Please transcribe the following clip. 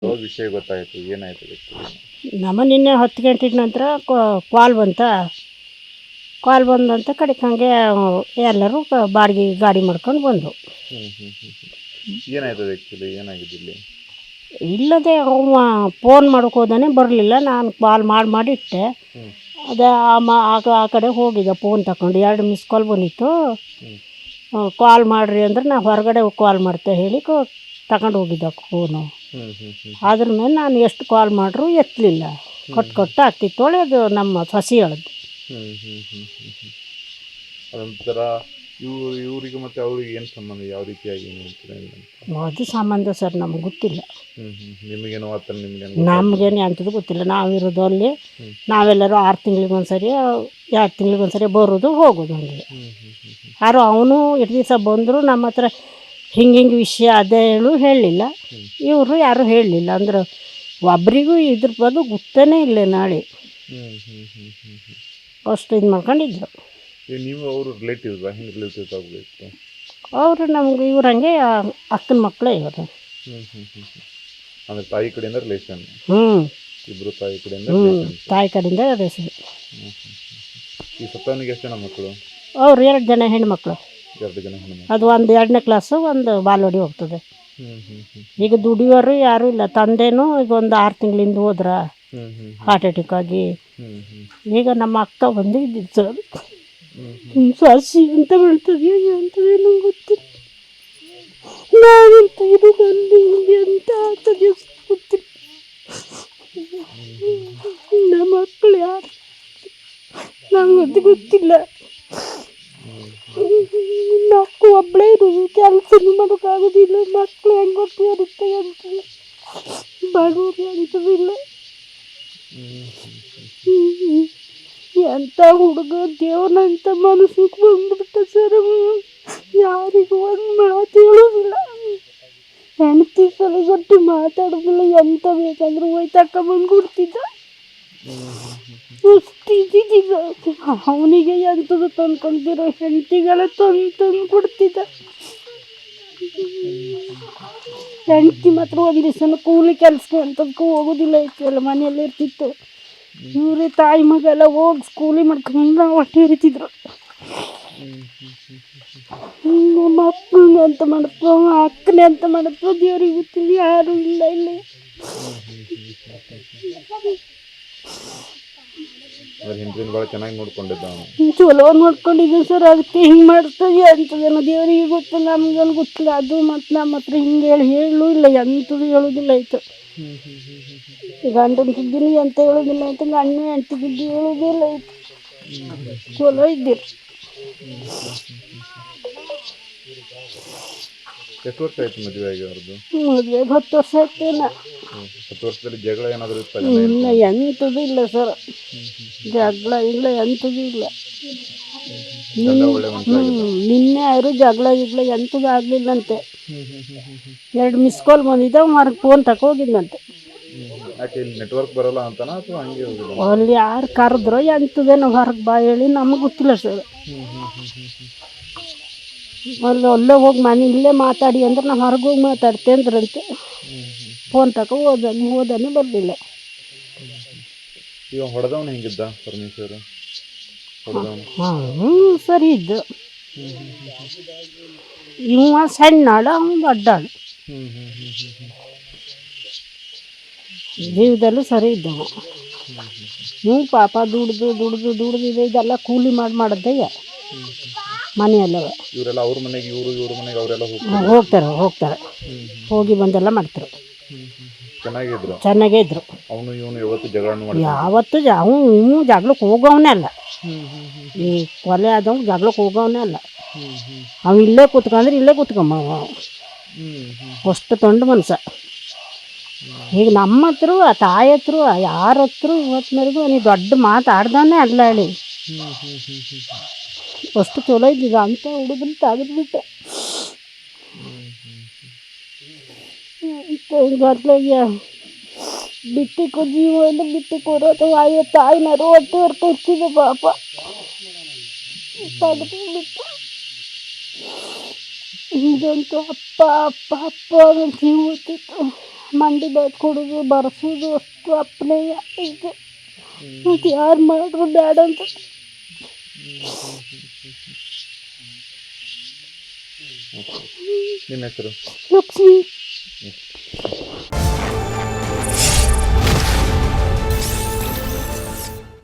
ಯಾವಾಗ ವಿಷಯ ಗೊತ್ತಾಯಿತು, ಏನಾಯ್ತು ಗೊತ್ತಿಲ್ಲ. ನಮ್ಮ ನಿನ್ನೆ 10 ಗಂಟೆ ನಂತರ ಕಾಲ್ ಬಂದಂತ ಕಡೆಗೆ ಹಂಗೆ ಎಲ್ಲರೂ ಬಾಡಿಗೆ ಗಾಡಿ ಮಾಡ್ಕೊಂಡು ಬಂದು. ಏನಾಯ್ತದೆ ಆ್ಯಕ್ಚುಲಿ, ಏನಾಗಿದೆ ಇಲ್ಲಿ? ಇಲ್ಲದೆ ಅವ ಫೋನ್ ಮಾಡೋಕೆ ಹೋದಾನೆ ಬರಲಿಲ್ಲ. ನಾನು ಕಾಲ್ ಮಾಡಿಟ್ಟೆ. ಅದೇ ಆ ಕಡೆ ಹೋಗಿದ್ದೆ ಫೋನ್ ತಗೊಂಡು. 2 ಮಿಸ್ ಕಾಲ್ ಬಂದಿತ್ತು. ಕಾಲ್ ಮಾಡಿರಿ ಅಂದ್ರೆ ನಾ ಹೊರಗಡೆ ಕಾಲ್ ಮಾಡ್ತೆ ಹೇಳಿ ತಗೊಂಡು ಹೋಗಿದ್ದೆ ಫೋನು. ಅದ್ರ ಮೇಲೆ ನಾನು ಎಷ್ಟು ಕಾಲ್ ಮಾಡ್ರೂ ಎತ್ತಲಿಲ್ಲ. ಕೊಟ್ಟು ಆಗ್ತಿತ್ತು ಒಳ್ಳೆಯದು. ನಮ್ಮ ಸಸಿ ಹೇಳೋದು ಅದೊಂಥರ ಇವರಿಗೆ ಮತ್ತು ಅವ್ರಿಗೆ ಏನು ಸಂಬಂಧ, ಯಾವ ರೀತಿಯಾಗಿ ಅದು ಸಂಬಂಧ ಸರ್ ನಮ್ಗೆ ಗೊತ್ತಿಲ್ಲ. ನಿಮಗೇನು ಆತ ನಮಗೇನು ಅಂಥದ್ದು ಗೊತ್ತಿಲ್ಲ. ನಾವಿರೋದು ಅಲ್ಲಿ. ನಾವೆಲ್ಲರೂ 6 ತಿಂಗಳಿಗೊಂದ್ಸರಿ 2 ತಿಂಗಳಿಗೊಂದ್ಸರಿ ಬರೋದು ಹೋಗೋದು. ಹಂಗೆ ಯಾರು ಅವನು ಎಷ್ಟು ದಿವಸ ಬಂದರು ನಮ್ಮ ಹತ್ರ ಹಿಂಗೆ ವಿಷಯ ಅದೇ ಹೇಳಲಿಲ್ಲ. ಇವರು ಯಾರೂ ಹೇಳಲಿಲ್ಲ. ಅಂದ್ರೆ ಒಬ್ರಿಗೂ ಇದ್ರ ಬಗ್ಗೆ ಗೊತ್ತೇ ಇಲ್ಲ. ನಾಳೆ ಅಷ್ಟು ಇದು ಮಾಡ್ಕೊಂಡಿದ್ರು. ನೀವು ಅವರು ರಿಲೇಟಿವ್ಸ್ ಹೆಂಗೆ ರಿಲೇಟಿವ್ಸ್ ಆಗಬೇಕು? ಅವರು ನಮ್ಗೆ ಇವ್ರಂಗೆ ಅಕ್ಕನ ಮಕ್ಕಳೇ ಇವರು. ಅಂದರೆ ತಾಯಿ ಕಡೆಯಿಂದ ರಿಲೇಷನ್? ಇಬ್ಬರು ತಾಯಿ ಕಡೆಯಿಂದ ತಾಯಿ ಕಡೆಯಿಂದ ರಿಲೇಷನ್. ಈ ಸತ್ತವನಿಗೆ ಎಷ್ಟು ಜನ ಮಕ್ಕಳು? ಅವ್ರು 2 ಜನ ಹೆಣ್ಮಕ್ಳು. 2 ಜನ ಹೆಣ್ಮಕ್ಳು. ಅದು ಒಂದು 2ನೇ ಕ್ಲಾಸು, ಒಂದು ಬಾಲ್ವಾಡಿ ಹೋಗ್ತದೆ. ಈಗ ದುಡಿಯೋರು ಯಾರೂ ಇಲ್ಲ. ತಂದೆನೂ ಈಗ ಒಂದು 6 ತಿಂಗಳಿಂದ ಹೋದ್ರ ಹಾರ್ಟ್ ಅಟ್ಯಾಕ್ ಆಗಿ. ಈಗ ನಮ್ಮ ಅಕ್ಕ ಬಂದು ಇದ್ದಿದ್ದು ಸರ್. ಸಸಿ ಅಂತ ಬೀಳ್ತದೆ ಅಂತದೆ ನಂಗೆ ಗೊತ್ತಿಲ್ಲ. ನಾವಂತ ಇರೋದಲ್ಲಿ ಇಲ್ಲಿ ಅಂತ ಆಗ್ತದೆ ಗೊತ್ತಿಲ್ಲ. ನಮ್ಮ ಮಕ್ಕಳು ಯಾರು ನಮಗದು ಗೊತ್ತಿಲ್ಲ. ಮಕ್ಕಳು ಒಬ್ಬಳೇ ಇರೋದು, ಕೆಲಸನೂ ಮಾಡೋಕ್ಕಾಗೋದಿಲ್ಲ. ಮಕ್ಕಳು ಹೆಂಗೆ ಹೊಟ್ಟೆ ಇರುತ್ತೆ ಅಂತ ಬಡವರು ಅಂತದಿಲ್ಲ. ಎಂಥ ಹುಡುಗ ದೇವ್ರಂತ ಮನಸ್ಸಿಗೆ ಬಂದ್ಬಿಟ್ಟ ಸರ್. ಯಾರಿಗೂ ಒಂದು ಮಾತು ಹೇಳೋದಿಲ್ಲ. ಹೆಂಡತಿ ಸಲಿಗೊಟ್ಟು ಮಾತಾಡೋದಿಲ್ಲ. ಎಂತ ಬೇಕಂದ್ರೆ ಹೋಯ್ತಕ್ಕ ಬಂದ್ಬಿಡ್ತಿದ್ದ. ಅಷ್ಟು ಇದ್ದಿದ್ದ. ಅವನಿಗೆ ಎಂಥದ್ದು ತಂದ್ಕೊಳ್ತಿರೋ ಹೆಂಡತಿಗೆಲ್ಲ ತಂದು ಕೊಡ್ತಿದ್ದ. ಹೆಂಡತಿ ಮಾತ್ರ ಒಂದು ದಿವಸ ಕೂಲಿ ಕೆಲಸಕ್ಕೆ ಅಂತದಕ್ಕೂ ಹೋಗೋದಿಲ್ಲ ಇತ್ತು. ಎಲ್ಲ ಮನೆಯಲ್ಲೇ ಇರ್ತಿತ್ತು. ಇವರೇ ತಾಯಿ ಮಗ ಎಲ್ಲ ಹೋಗಿ ಕೂಲಿ ಮಾಡ್ಕೊಂಡು ಹೊಟ್ಟೆ ಇರ್ತಿದ್ರು. ಮಕ್ಕಳನ್ನ ಅಂತ ಮಾಡತ್ತೋ ಅಕ್ಕನೇ ಅಂತ ಮಾಡತ್ತೋ ದೇವ್ರಿಗೆ ಗೊತ್ತಿಲ್ಲ. ಯಾರು ಇಲ್ಲ ಇಲ್ಲಿ. ಭಾಳ ಚೆನ್ನಾಗಿ ನೋಡ್ಕೊಂಡಿದ್ದ, ಚಲೋ ನೋಡ್ಕೊಂಡಿದ್ದೆ ಸರ್. ಅದಕ್ಕೆ ಹಿಂಗೆ ಮಾಡ್ತದೆ ಅಂತದೇನೋ ದೇವರಿಗೆ ಗೊತ್ತು, ನಮ್ಗೇನು ಗೊತ್ತಿಲ್ಲ. ಅದು ಮತ್ತು ನಮ್ಮ ಹತ್ರ ಹಿಂಗೆ ಹೇಳೂ ಇಲ್ಲ. ಎಂಥದ್ದು ಹೇಳೋದಿಲ್ಲ ಆಯಿತು. ಗಂಡನ ಸುದ್ದಿನೂ ಎಂತ ಹೇಳೋದಿಲ್ಲ ಆಯಿತು. ಗಂಡ ಹೆಂಡತಿ ಸುದ್ದಿ ಹೇಳೋದಿಲ್ಲ ಆಯಿತು. ಚಲೋ ಇದ್ದೀರಿ. ಎಷ್ಟು ವರ್ಷ ಆಯ್ತು ಮದುವೆ ಆಗಿ ಅವ್ರದ್ದು? ಮದುವೆಗೆ 10 ವರ್ಷ ಆಯ್ತೇನ. 10 ವರ್ಷದಲ್ಲಿ ಜಗಳ ಏನಾದರೂ ಇತ್ತು? ಇಲ್ಲ, ಎಂಥದ್ದು ಇಲ್ಲ ಸರ್. ಜಗಳ ಇಲ್ಲ, ಎಂಥದ್ದು ಇಲ್ಲ. ನಿನ್ನೆ ಅವರು ಜಗಳ ಎಂಥದ್ದು ಆಗಲಿಲ್ಲಂತೆ. 2 ಮಿಸ್ ಕಾಲ್ ಬಂದಿದ್ದ. ಹೊರಗೆ ಫೋನ್ ತಗೋಗಿದ್ದಂತೆ. ನೆಟ್ವರ್ಕ್ ಬರೋಲ್ಲ ಅಂತನಾ ಅಥವಾ ಹಂಗೆ ಹೋಗಿದ್ದ? ಅಲ್ಲಿ ಯಾರು ಕರೆದ್ರೋ ಎಂಥದ್ದೇನೋ ಹೊರಗೆ ಬಾ ಹೇಳಿ ನಮಗೆ ಗೊತ್ತಿಲ್ಲ ಸರ್. ಅಲ್ಲೇ ಹೋಗಿ ಮನೆ ಇಲ್ಲೇ ಮಾತಾಡಿ ಅಂದ್ರೆ ನಾವು ಹೊರಗೆ ಹೋಗಿ ಮಾತಾಡ್ತೆ ಅಂದ್ರಂತೆ. ಫೋನ್ ತಗೋ ಹೋದಾನೆ ಬರಲಿಲ್ಲ. ಈಗ ಹೊಡೆದವನು ಹೆಂಗಿದ್ದ ಪರಮೇಶ್ವರ? ಸರಿ ಇದ್ದು. ಇವ ಸಣ್ಣಾಳು, ಅವನು ದೊಡ್ಡಾಳು. ಜೀವದಲ್ಲೂ ಸರಿ ಇದ್ದವ. ಇವು ಪಾಪ ದುಡ್ದು ಇದೆಲ್ಲ ಕೂಲಿ ಮಾಡಿದ್ದಯ್ಯ ಮನೆಯಲ್ಲವ. ಇವರೆಲ್ಲ ಅವ್ರ ಮನೆಗೆ ಇವ್ರ ಮನೆಗೆ ಅವರೆಲ್ಲ ಹೋಗ್ತಾರೆ. ಹೋಗಿ ಬಂದೆಲ್ಲ ಮಾಡ್ತಾರೆ. ಚೆನ್ನಾಗೇ ಇದ್ರು. ಅವನು ಇವನು ಯಾವತ್ತು ಅವನು ಜಗಳಕ್ಕೆ ಹೋಗೋವನೇ ಅಲ್ಲ. ಈ ಕೊಲೆ ಆದವ್ ಜಗಳಕ್ಕೆ ಹೋಗೋವನೇ ಅಲ್ಲ. ಅವ ಇಲ್ಲೇ ಕೂತ್ಕೊಂಡ್ರೆ ಇಲ್ಲೇ ಕೂತ್ಕೊಂಬ. ಅಷ್ಟು ತೊಂಡು ಮನುಷ್ಯ. ಈಗ ನಮ್ಮ ಹತ್ರ ತಾಯಿ ಹತ್ರ ಯಾರ ಹತ್ರ ಇವತ್ತಿನವರೆಗೂ ನೀ ದೊಡ್ಡ ಮಾತಾಡ್ದವನೇ ಅಲ್ಲ ಹೇಳಿ. ಅಷ್ಟು ಚಲೋ ಇದ್ದಿದ್ದ ಅಂತ ಹುಡುಗರು ತೆಗೆದ್ಬಿಟ್ಟೆ. ಗಟ್ಲಾಗ ಬಿಟ್ಟಿಕೋ ಜೀವ ಎಲ್ಲ ಬಿಟ್ಟಿಕೋರು ಅಥವಾ ತಾಯಿನಾರು ಹೊಟ್ಟೆ ಹೊರ್ಕೊಡ್ತಿದ್ದೆ ಪಾಪ. ತೆಗೆದ್ಬಿಟ್ಟು ಈಗಂತೂ ಅಪ್ಪ ಅನ್ನೋ ಜೀವ ಓದ್ತಿತ್ತು. ಮಂಡಿ ಬಾತ್ ಕೊಡೋದು ಬರ್ಸೋದು ಅಷ್ಟು ಅಪ್ಪನೇ ಐತೆ. ಮತ್ತು ಯಾರು ಮಾಡ್ರು ಬೇಡ ಅಂತ. ನಿಮ್ಮ ಹೆಸರು? ಲಕ್ಷ್ಮಿ.